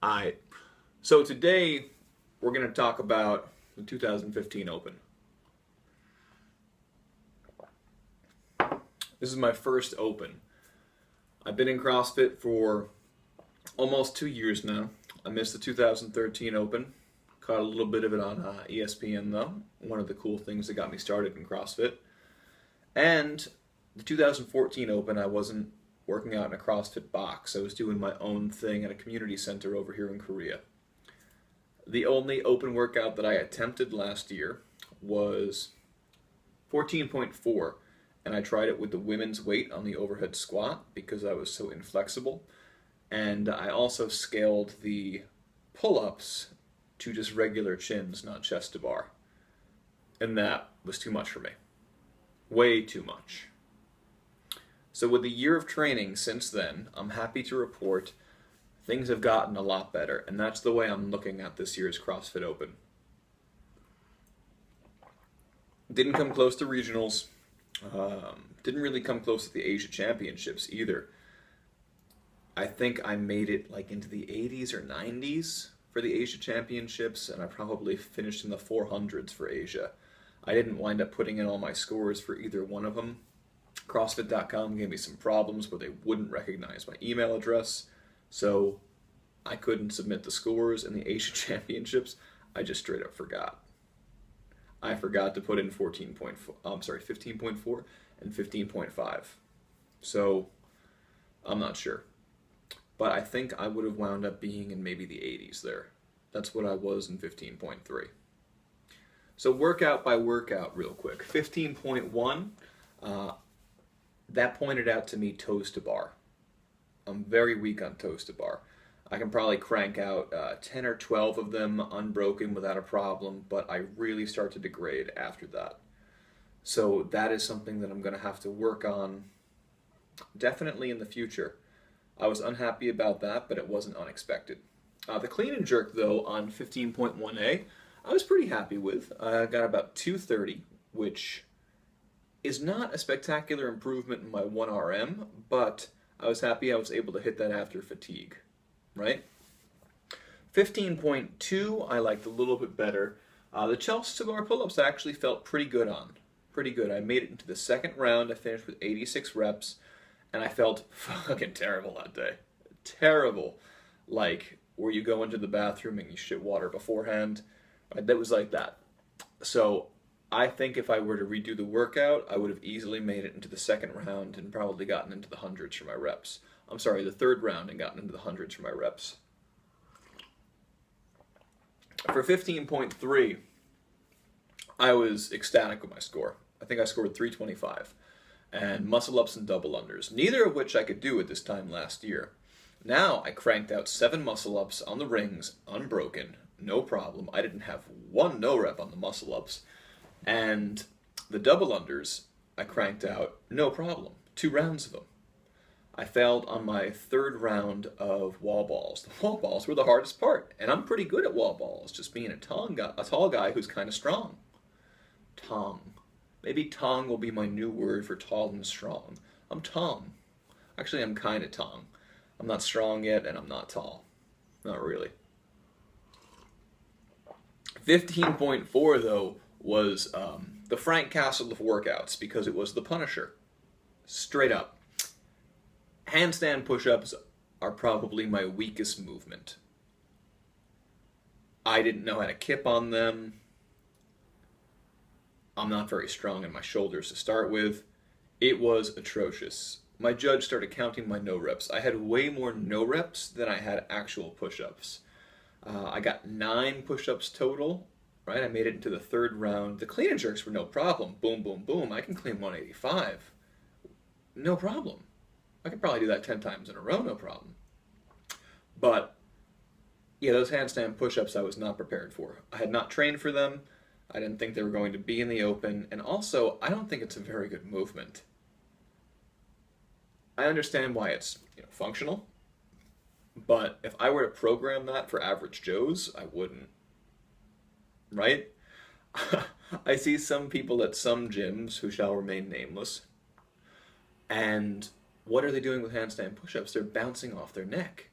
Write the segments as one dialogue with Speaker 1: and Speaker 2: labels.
Speaker 1: Alright, so today we're going to talk about the 2015 Open. This is my first Open. I've been in CrossFit for almost 2 years now. I missed the 2013 Open. Caught a little bit of it on ESPN though. One of the cool things that got me started in CrossFit. And the 2014 Open, I wasn't working out in a CrossFit box. I was doing my own thing at a community center over here in Korea. The only open workout that I attempted last year was 14.4, and I tried it with the women's weight on the overhead squat because I was so inflexible. And I also scaled the pull-ups to just regular chins, not chest to bar. And that was too much for me. Way too much. So with a year of training since then, I'm happy to report things have gotten a lot better, and that's the way I'm looking at this year's CrossFit Open. Didn't come close to regionals. Didn't really come close to the Asia Championships either. I think I made it like into the 80s or 90s for the Asia Championships, and I probably finished in the 400s for Asia. I didn't wind up putting in all my scores for either one of them. CrossFit.com gave me some problems where they wouldn't recognize my email address, so I couldn't submit the scores in the Asia Championships. I just straight up forgot. I forgot to put in 15.4 and 15.5. So I'm not sure. But I think I would have wound up being in maybe the 80s there. That's what I was in 15.3. So workout by workout real quick. 15.1, that pointed out to me toes to bar. I'm very weak on toes to bar. I can probably crank out 10 or 12 of them unbroken without a problem, but I really start to degrade after that. So that is something that I'm going to have to work on definitely in the future. I was unhappy about that, but it wasn't unexpected. The clean and jerk, though, on 15.1a, I was pretty happy with. I got about 230, which is not a spectacular improvement in my 1RM, but I was happy I was able to hit that after fatigue, right? 15.2 I liked a little bit better. The chest to bar pull-ups I actually felt pretty good on. Pretty good. I made it into the second round. I finished with 86 reps, and I felt fucking terrible that day. Terrible. Like, where you go into the bathroom and you shit water beforehand. That was like that. So I think if I were to redo the workout, I would have easily made it into the second round and probably gotten into the hundreds for my reps. I'm sorry, the third round and gotten into the hundreds for my reps. For 15.3, I was ecstatic with my score. I think I scored 325. And muscle ups and double unders, neither of which I could do at this time last year. Now I cranked out 7 muscle ups on the rings, unbroken, no problem. I didn't have one no rep on the muscle ups. And the double unders, I cranked out no problem. 2 rounds of them. I failed on my third round of wall balls. The wall balls were the hardest part, and I'm pretty good at wall balls, just being a tall guy who's kind of strong. Tong. Maybe tong will be my new word for tall and strong. I'm tong. Actually, I'm kind of tong. I'm not strong yet, and I'm not tall. Not really. 15.4, though, was the Frank Castle of workouts because it was the Punisher. Straight up. Handstand push-ups are probably my weakest movement. I didn't know how to kip on them. I'm not very strong in my shoulders to start with. It was atrocious. My judge started counting my no reps. I had way more no reps than I had actual push-ups. I got 9 push-ups total, right? I made it into the third round. The clean and jerks were no problem. Boom, boom, boom. I can clean 185. No problem. I could probably do that 10 times in a row, no problem. But, yeah, those handstand push-ups I was not prepared for. I had not trained for them. I didn't think they were going to be in the open. And also, I don't think it's a very good movement. I understand why it's functional. But if I were to program that for average Joes, I wouldn't. Right? I see some people at some gyms who shall remain nameless. And what are they doing with handstand push-ups? They're bouncing off their neck.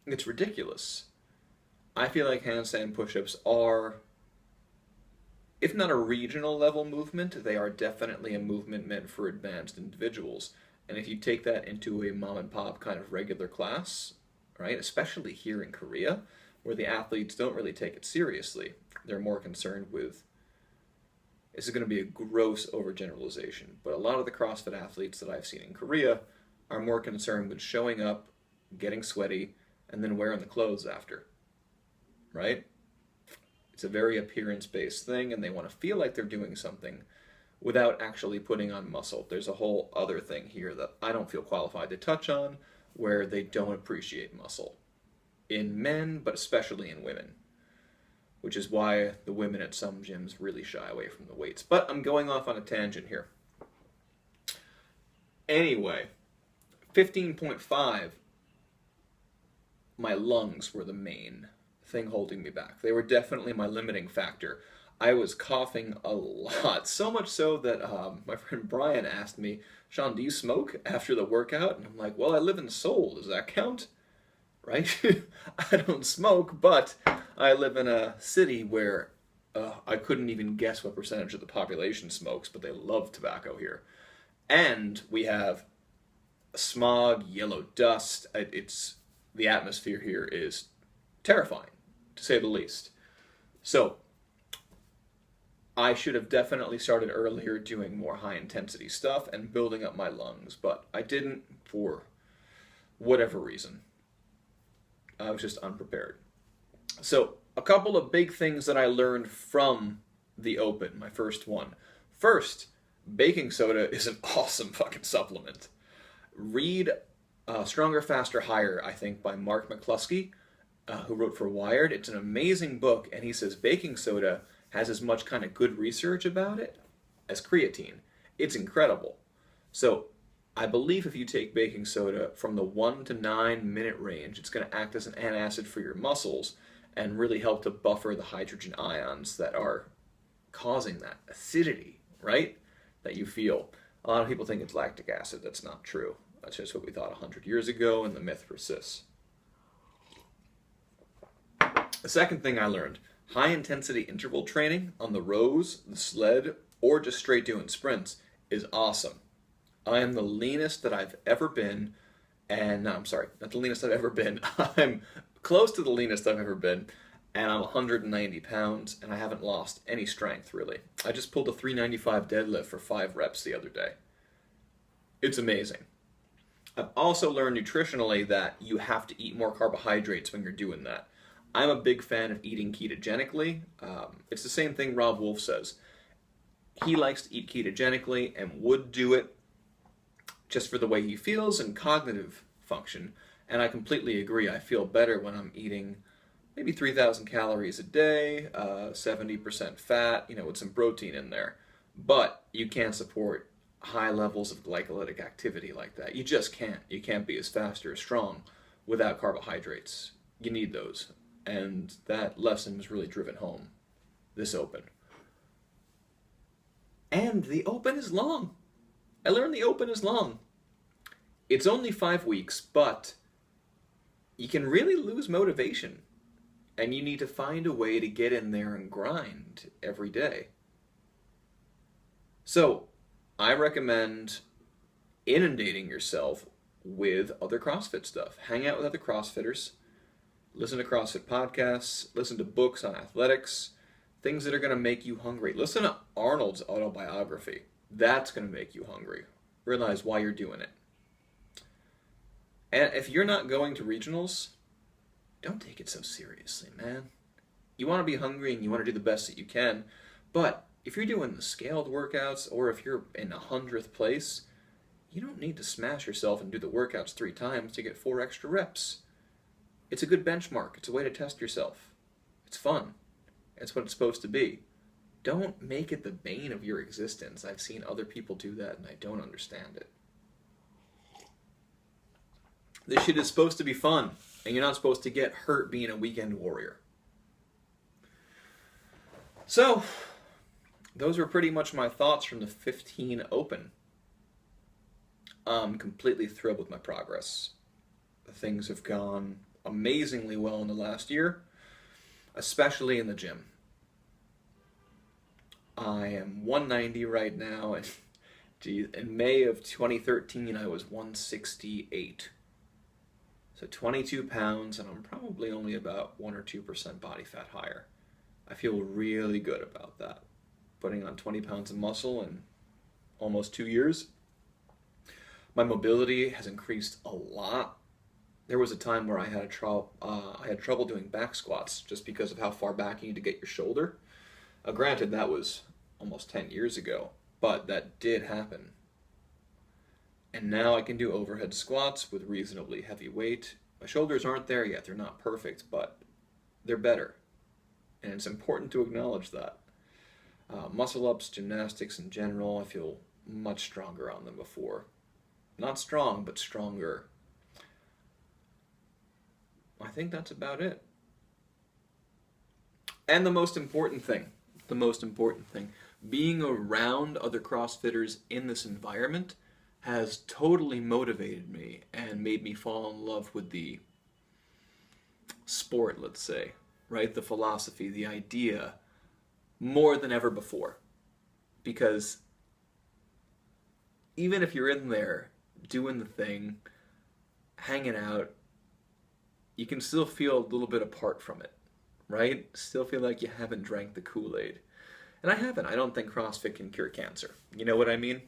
Speaker 1: It's ridiculous. I feel like handstand push-ups are, if not a regional level movement, they are definitely a movement meant for advanced individuals. And if you take that into a mom and pop kind of regular class, right, especially here in Korea, where the athletes don't really take it seriously, they're more concerned with, this is going to be a gross overgeneralization, but a lot of the CrossFit athletes that I've seen in Korea are more concerned with showing up, getting sweaty, and then wearing the clothes after, right? It's a very appearance-based thing, and they want to feel like they're doing something without actually putting on muscle. There's a whole other thing here that I don't feel qualified to touch on, where they don't appreciate muscle. In men, but especially in women. Which is why the women at some gyms really shy away from the weights. But I'm going off on a tangent here. Anyway, 15.5, my lungs were the main thing holding me back. They were definitely my limiting factor. I was coughing a lot, so much so that my friend Brian asked me, Sean, do you smoke after the workout? And I'm like, well, I live in Seoul. Does that count? Right? I don't smoke, but I live in a city where I couldn't even guess what percentage of the population smokes, but they love tobacco here. And we have smog, yellow dust. The atmosphere here is terrifying, to say the least. So I should have definitely started earlier doing more high-intensity stuff and building up my lungs, but I didn't for whatever reason. I was just unprepared. So, a couple of big things that I learned from the Open, my first one. First, baking soda is an awesome fucking supplement. Read Stronger, Faster, Higher, I think, by Mark McCluskey, who wrote for Wired. It's an amazing book, and he says baking soda has as much kind of good research about it as creatine. It's incredible. So, I believe if you take baking soda from the 1 to 9 minute range, it's going to act as an antacid for your muscles and really help to buffer the hydrogen ions that are causing that acidity, right? That you feel. A lot of people think it's lactic acid. That's not true. That's just what we thought 100 years ago, and the myth persists. The second thing I learned, high-intensity interval training on the rows, the sled, or just straight doing sprints is awesome. I am the leanest that I've ever been, and no, I'm sorry, not the leanest I've ever been. I'm close to the leanest I've ever been, and I'm 190 pounds, and I haven't lost any strength, really. I just pulled a 395 deadlift for 5 reps the other day. It's amazing. I've also learned nutritionally that you have to eat more carbohydrates when you're doing that. I'm a big fan of eating ketogenically. It's the same thing Rob Wolf says. He likes to eat ketogenically and would do it just for the way he feels and cognitive function. And I completely agree. I feel better when I'm eating maybe 3,000 calories a day, 70% fat, with some protein in there. But you can't support high levels of glycolytic activity like that. You just can't. You can't be as fast or as strong without carbohydrates. You need those. And that lesson was really driven home this Open. And the Open is long. I learned the Open is long. It's only 5 weeks, but you can really lose motivation. And you need to find a way to get in there and grind every day. So, I recommend inundating yourself with other CrossFit stuff. Hang out with other CrossFitters. Listen to CrossFit podcasts. Listen to books on athletics. Things that are going to make you hungry. Listen to Arnold's autobiography. That's going to make you hungry. Realize why you're doing it. And if you're not going to regionals, don't take it so seriously, man. You want to be hungry and you want to do the best that you can, but if you're doing the scaled workouts or if you're in 100th place, you don't need to smash yourself and do the workouts 3 times to get 4 extra reps. It's a good benchmark. It's a way to test yourself. It's fun. It's what it's supposed to be. Don't make it the bane of your existence. I've seen other people do that and I don't understand it. This shit is supposed to be fun, and you're not supposed to get hurt being a weekend warrior. So, those were pretty much my thoughts from the 15 Open. I'm completely thrilled with my progress. Things have gone amazingly well in the last year. especially in the gym. I am 190 right now, and geez, in May of 2013 I was 168. So 22 pounds, and I'm probably only about 1 or 2% body fat higher. I feel really good about that. Putting on 20 pounds of muscle in almost 2 years. My mobility has increased a lot. There was a time where I had trouble doing back squats just because of how far back you need to get your shoulder. Granted, that was almost 10 years ago, but that did happen. And now I can do overhead squats with reasonably heavy weight. My shoulders aren't there yet. They're not perfect, but they're better. And it's important to acknowledge that. Muscle ups, gymnastics in general, I feel much stronger on than before. Not strong, but stronger. I think that's about it. And the most important thing, being around other CrossFitters in this environment has totally motivated me and made me fall in love with the sport, let's say, right? The philosophy, the idea, more than ever before. Because even if you're in there doing the thing, hanging out, you can still feel a little bit apart from it, right? Still feel like you haven't drank the Kool-Aid. And I haven't. I don't think CrossFit can cure cancer. You know what I mean?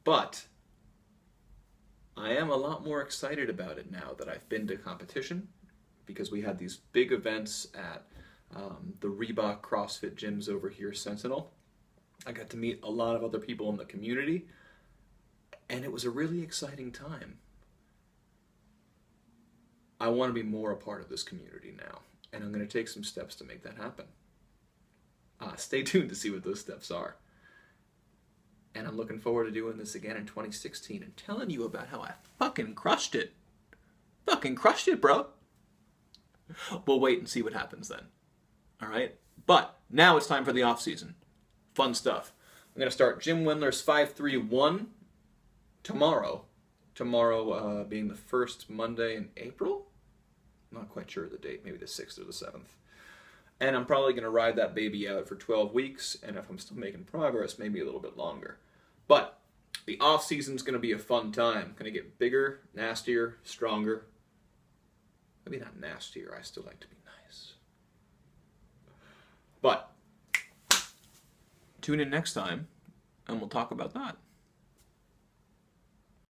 Speaker 1: But I am a lot more excited about it now that I've been to competition, because we had these big events at the Reebok CrossFit gyms over here, Sentinel. I got to meet a lot of other people in the community, and it was a really exciting time. I want to be more a part of this community now, and I'm going to take some steps to make that happen. Stay tuned to see what those steps are. And I'm looking forward to doing this again in 2016 and telling you about how I fucking crushed it. Fucking crushed it, bro. We'll wait and see what happens then. Alright? But now it's time for the off season. Fun stuff. I'm going to start Jim Wendler's 531 tomorrow. Tomorrow being the first Monday in April? Not quite sure of the date. Maybe the 6th or the 7th. And I'm probably going to ride that baby out for 12 weeks, and if I'm still making progress, maybe a little bit longer. But the off-season's going to be a fun time. Going to get bigger, nastier, stronger. Maybe not nastier. I still like to be nice. But tune in next time, and we'll talk about that.